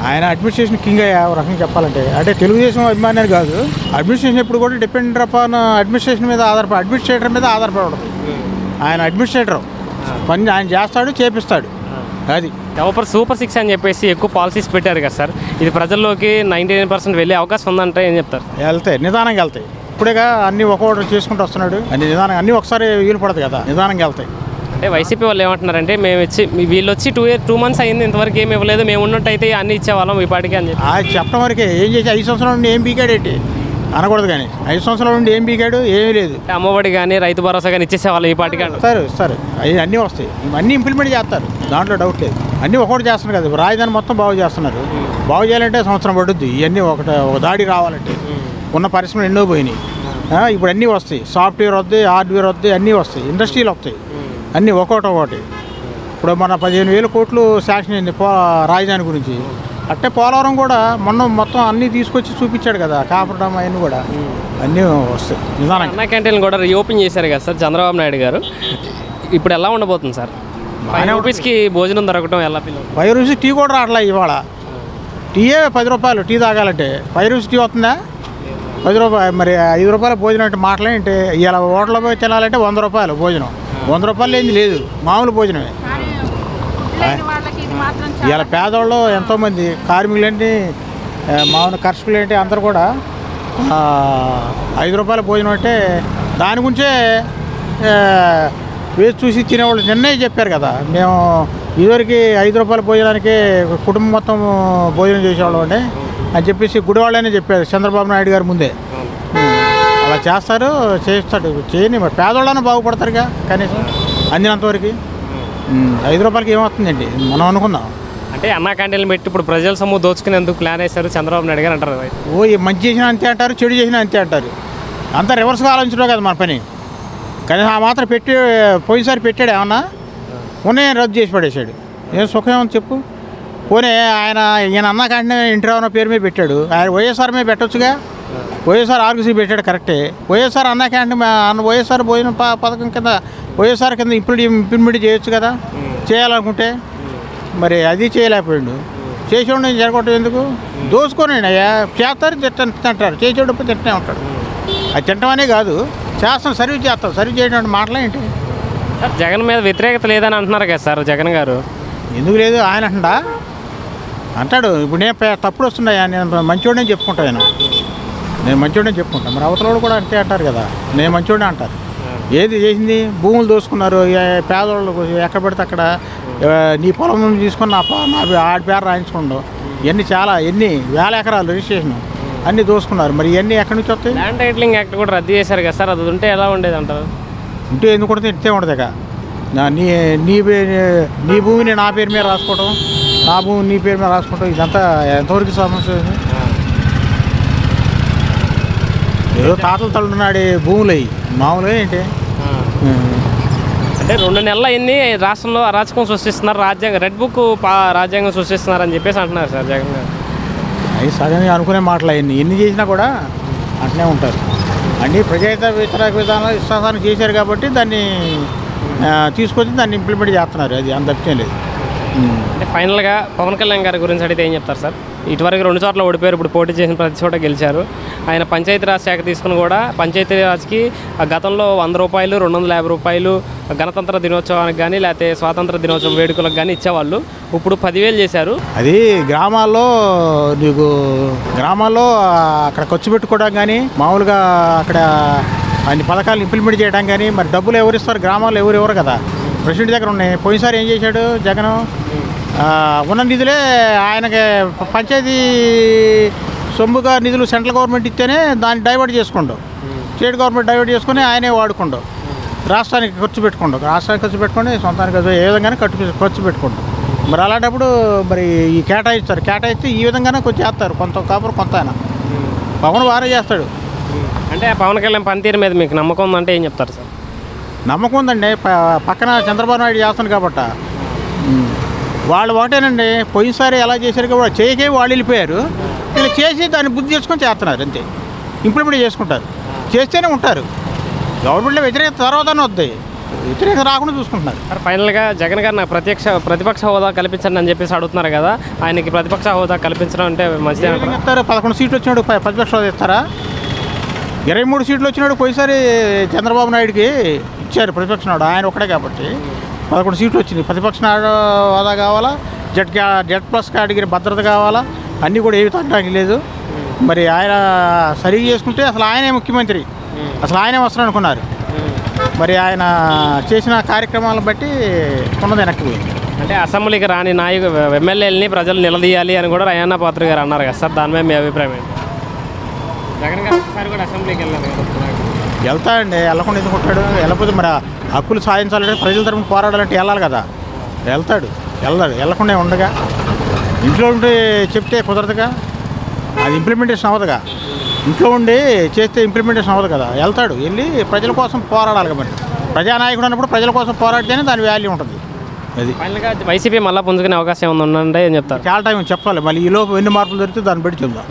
ఆయన administration king అయ్యా ఒక రకంగా చెప్పాలంటే. అంటే తెలుగుదేశం అభిమాని కాదు, అడ్మినిస్ట్రేషన్ ఎప్పుడు కూడా డిపెండ్ అపాన్ అడ్మినిస్ట్రేషన్ మీద అడ్మినిస్ట్రేటర్ మీద ఆధారపడి ఉంటుంది. ఆయన అడ్మినిస్ట్రేటర్ పని ఆయన చేస్తాడు, చేపిస్తాడు. అది సూపర్ 6 అని చెప్పేసి ఎక్కువ పాలసీస్ పెట్టారు కదా సార్, ఇది ప్రజల్లోకి 99% వెళ్ళే అవకాశం ఉందంటే ఏం చెప్తారు? వెళ్తాయి, నిదానంగా వెళ్తాయి. ఇప్పుడేగా అన్ని ఒక్కొక్కటి చేసుకుంటూ వస్తున్నాడు, అన్ని నిదానంగా అన్నీ ఒకసారి వీలు పడదు కదా, నిదానంగా వెళ్తాయి. అంటే వైసీపీ వాళ్ళు ఏమంటున్నారంటే మేము వచ్చి వీళ్ళు వచ్చి 2 months అయింది, ఇంతవరకు ఏమి ఇవ్వలేదు, మేము ఉన్నట్టయితే అన్ని ఇచ్చేవాళ్ళం ఈ పాటికి అని చెప్పి. చెప్పడం వరకే. ఏం చేసి 5 సంవత్సరాల నుండి ఏం బీకాడు ఏంటి అనకూడదు, కానీ 5 సంవత్సరాల నుండి ఏం బీకాడు, ఏమీ లేదు. అమ్మఒడి కానీ రైతు భరోసా కానీ ఇచ్చేసేవాళ్ళం ఈ పాటికి ఇస్తారు. అవి అన్నీ వస్తాయి, అన్నీ ఇంప్లిమెంట్ చేస్తారు, దాంట్లో డౌట్ లేదు. అన్నీ ఒకటి చేస్తున్నారు కదా, రాజధాని మొత్తం బాగు చేస్తున్నారు. బాగు చేయాలంటే సంవత్సరం పడుద్ది. ఇవన్నీ ఒక దాడి రావాలంటే. ఉన్న పరిశ్రమలు ఎన్నో పోయినాయి, ఇప్పుడు అన్నీ వస్తాయి. సాఫ్ట్వేర్ వస్తాయి, హార్డ్వేర్ వస్తాయి, అన్నీ వస్తాయి, ఇండస్ట్రీలు వస్తాయి, అన్నీ ఒకటి. ఇప్పుడు మన 15,000 కోట్లు శాంక్షన్ అయింది రాజధాని గురించి. అట్టే పోలవరం కూడా మొత్తం అన్నీ తీసుకొచ్చి చూపించాడు కదా, కాపాడడం అవన్నీ కూడా అన్నీ వస్తాయి నిదానంగా. అన్న క్యాంటీన్ కూడా రీఓపెన్ చేశారు కదా సార్ చంద్రబాబు నాయుడు గారు, ఇప్పుడు ఎలా ఉండబోతుంది సార్? 5 రూపీస్కి భోజనం దొరకడం ఎలా? 5 రూపీస్ టీ కూడా రావట్లే ఇవాళ. టీయే 10 రూపాయలు, టీ తాగాలంటే 5 రూపీస్ టీ వస్తుందా? 10 రూపాయలు. మరి 5 రూపాయల భోజనం అంటే మాటలేంటి? ఇలా హోటల్లో పోయి తినాలంటే 100 రూపాయలు భోజనం. 100 రూపాయలు ఏంది లేదు, మామూలు భోజనమే. ఇలా పేదవాళ్ళు ఎంతోమంది కార్మికులేంటి, మామూలు కర్షకులేంటి, అందరూ కూడా 5 రూపాయల భోజనం అంటే దాని గురించే వేసి చూసి తినేవాళ్ళు. నిన్నే చెప్పారు కదా, మేము ఇదివరకు 5 రూపాయల భోజనానికి కుటుంబం మొత్తం భోజనం చేసేవాళ్ళం అండి అని చెప్పేసి గుడివాళ్ళనే చెప్పారు చంద్రబాబు నాయుడు గారు ముందే. అలా చేస్తారు, చేస్తాడు, చేయని. మరి పేదవాళ్ళని బాగుపడతారుగా కనీసం అందినంతవరకు. 5 రూపాయలకి ఏమవుతుందండి మనం అనుకుందాం. అంటే అన్నా క్యాంటీన్లు పెట్టి ఇప్పుడు ప్రజల సొమ్ము దోచుకునేందుకు ప్లాన్ వేశారు చంద్రబాబు నాయుడు గారు అంటారు. మంచి చేసినా అంతే అంటారు, చెడు చేసినా అంతే అంటారు. అంతా రివర్స్గా ఆలోచించడం కదా మన పని. కానీ ఆ మాత్రం పెట్టి పోయినసారి పెట్టాడు, ఏమన్నా ఉన్నాయని రద్దు చేసి పడేశాడు. ఏం సుఖం ఏమని చెప్పు. పోనీ ఈయన అన్నా క్యాంటీన్ ఇంటర్ పేరు మీద పెట్టాడు, ఆయన వైఎస్ఆర్ మీద పెట్టొచ్చుగా. వైఎస్ఆర్ ఆర్గసీ పెట్టాడు కరెక్టే. వైఎస్ఆర్ అన్నా క్యాంటీన్ వైఎస్ఆర్ భోజన పథకం కింద వైఎస్ఆర్ కింద ఇంప్లిమెంట్ చేయొచ్చు కదా, చేయాలనుకుంటే. మరి అది చేయలేకపోయాడు. చేసేవాడు నేను జరగొట్టం ఎందుకు? దోసుకోనండి అయ్యా, చేస్తారు తింటారు, చేసేటప్పుడు తింటూనే ఉంటాడు. అది తింటామనే కాదు, చేస్తాం, సర్వీస్ చేస్తాం. సర్వీస్ చేయడం మాటలు ఏంటి? సార్ జగన్ మీద వ్యతిరేకత లేదని అంటున్నారు కదా సార్ జగన్ గారు. ఎందుకు లేదు, ఆయన అంటాడు. ఇప్పుడు నేను తప్పుడు వస్తున్నాయా, నేను మంచివాడిని చెప్పుకుంటాను, నేను మంచివాడిని చెప్పుకుంటాను. మరి అవతల కూడా అంతే అంటారు కదా, నేను మంచివాడిని అంటారు. ఏది చేసింది? భూములు దోసుకున్నారు పేదవాళ్ళు, ఎక్కడ పడితే అక్కడ. నీ పొలం తీసుకుని ఆడి పేరు రాయించుకోండు. ఇవన్నీ చాలా ఎన్ని వేల ఎకరాలు రిజిస్ట్రేషన్ అన్నీ దోసుకున్నారు. మరి ఇవన్నీ ఎక్కడి నుంచి వస్తాయి? ల్యాండ్ టైటిలింగ్ యాక్ట్ కూడా రద్దు చేశారు కదా సార్, అది ఉంటే ఎలా ఉండేది అంటారు? ఉంటే ఎందుకు ఉంటుంది? ఇంతే ఉండదు ఇక. నీ భూమిని నా పేరు మీద రాసుకోవటం, నా భూమి నీ పేరు మీద రాసుకోవటం, ఇదంతా ఎంతవరకు సమస్య? ఏదో తాతలు తల్లున్నాడు భూములు అయ్యి మామూలుగా ఏంటి? అంటే 2 నెలలు అయింది రాష్ట్రంలో అరాచకం సృష్టిస్తున్నారు, రెడ్ బుక్ రాజ్యాంగం సృష్టిస్తున్నారు అని చెప్పేసి అంటున్నారు సార్ జగన్ గారు. అవి సడన్గా అనుకునే మాటలు అవన్నీ ఎన్ని చేసినా కూడా అట్లనే ఉంటారు. అన్నీ ప్రజాహిత వ్యతిరేక విధానాలు ఇష్టాసానికి చేశారు కాబట్టి దాన్ని తీసుకొచ్చి దాన్ని ఇంప్లిమెంట్ చేస్తున్నారు. అది అంత తప్పేం లేదు. అంటే ఫైనల్గా పవన్ కళ్యాణ్ గారి గురించి అడిగితే ఏం చెప్తారు సార్? ఇటువరకు 2 చోట్ల ఓడిపోయారు, ఇప్పుడు పోటీ చేసిన ప్రతి చోట గెలిచారు. ఆయన పంచాయతీరాజ్ శాఖ తీసుకుని కూడా పంచాయతీరాజ్కి గతంలో 100 రూపాయలు, 250 రూపాయలు గణతంత్ర దినోత్సవానికి కానీ లేకపోతే స్వాతంత్ర దినోత్సవం వేడుకలకు కానీ ఇచ్చేవాళ్ళు. ఇప్పుడు 10,000 చేశారు. అది గ్రామాల్లో అక్కడ ఖర్చు పెట్టుకోవడం కానీ, మామూలుగా అక్కడ అన్ని పథకాలు ఇంప్లిమెంట్ చేయడం కానీ. మరి డబ్బులు ఎవరిస్తారు? గ్రామాల్లో ఎవరు కదా, ప్రెసిడెంట్ దగ్గర ఉన్నాయి. పోయినసారి ఏం చేశాడు జగన్? ఉన్న నిధులే ఆయనకి పంచాయతీ సొమ్ముగా నిధులు సెంట్రల్ గవర్నమెంట్ ఇస్తేనే దాన్ని డైవర్ట్ చేసుకుంటాం, స్టేట్ గవర్నమెంట్ డైవర్ట్ చేసుకుని ఆయనే వాడుకుంటాం. రాష్ట్రానికి ఖర్చు పెట్టుకుంటాం, రాష్ట్రానికి ఖర్చు పెట్టుకోండి, సొంతానికి ఏ విధంగానే ఖర్చు పెట్టుకుంటాం. మరి అలాంటప్పుడు మరి ఈ కేటాయిస్తే ఈ విధంగానే కొంచెం చేస్తారు, కొంత కాపురం కొంత. ఆయన పవన్ బాగా చేస్తాడు. అంటే పవన్ కళ్యాణ్ పనితీరు మీద మీకు నమ్మకం ఉందంటే ఏం చెప్తారు సార్? నమ్మకం ఉందండి. పక్కన చంద్రబాబు నాయుడు చేస్తాను కాబట్టి వాళ్ళు ఒకటేనండి. పోయినసారి ఎలా చేశారు కాబట్టి చేయకే వాళ్ళు వెళ్ళిపోయారు, వీళ్ళు చేసి దాన్ని బుద్ధి చేసుకొని చేస్తున్నారు అంతే. ఇంప్లిమెంట్ చేసుకుంటారు, చేస్తేనే ఉంటారు. గవర్నమెంట్లో వ్యతిరేకత తర్వాతనే వద్దాయి, వ్యతిరేకత రాకుండా చూసుకుంటున్నారు. సార్ ఫైనల్గా జగన్ గారు నాకు ప్రతిపక్ష హోదా కల్పించండి అని చెప్పేసి అడుగుతున్నారు కదా, ఆయనకి ప్రతిపక్ష హోదా కల్పించడం అంటే మంచిదే అంటారా? ఇస్తారు 11 సీట్లు వచ్చినాడు ప్రతిపక్ష హోదా ఇస్తారా? 23 సీట్లు వచ్చినాడు పోయిసారి చంద్రబాబు నాయుడుకి ఇచ్చారు ప్రతిపక్ష నాడు, ఆయన ఒక్కడే కాబట్టి 11 సీట్లు వచ్చినాయి. ప్రతిపక్ష హోదా కావాలా, జెడ్ ప్లస్ కేటగిరీ భద్రత కావాలా, అన్నీ కూడా ఏవి తగ్గడానికి లేదు. మరి ఆయన సరిగ్గా చేసుకుంటే అసలు ఆయనే ముఖ్యమంత్రి, అసలు ఆయనే వస్తాడు అనుకున్నారు. మరి ఆయన చేసిన కార్యక్రమాలను బట్టి ఉన్నది వెనక్కి పోయింది. అంటే అసెంబ్లీకి రాని ఎమ్మెల్యేలని ప్రజలు నిలదీయాలి అని కూడా అయ్యన్న పాత్ర గారు అన్నారు కదా సార్, దాని మీద మీ అభిప్రాయం ఏంటి? జగన్ గారు ఒకసారి కూడా అసెంబ్లీకి వెళ్ళారు కదా. వెళ్తాడండి, వెళ్ళకుండా ఎందుకు ఉంటాడు? వెళ్ళకపోతే మరి హక్కులు సాధించాలంటే ప్రజల తరపున పోరాడాలంటే వెళ్ళాలి కదా, వెళ్ళకుండా ఉండగా ఇంట్లో ఉండి చెప్తే కుదరదుగా, అది ఇంప్లిమెంటేషన్ అవ్వదుగా. ఇంట్లో ఉండి చేస్తే ఇంప్లిమెంటేషన్ అవ్వదు కదా. వెళ్తాడు, వెళ్ళి ప్రజల కోసం పోరాడాలి. మరి ప్రజానాయకుడు అన్నప్పుడు ప్రజల కోసం పోరాడితేనే దాని వాల్యూ ఉంటుంది. అది ఫైనల్గా వైసీపీ మళ్ళీ పుంజుకునే అవకాశం ఏమైనా ఉందంటే ఏం చెప్తారు? చాలా టైం చెప్పాలి, మళ్ళీ ఈలోపు ఎన్ని మార్పులు జరిగితే దాన్ని బట్టి చెప్దాం.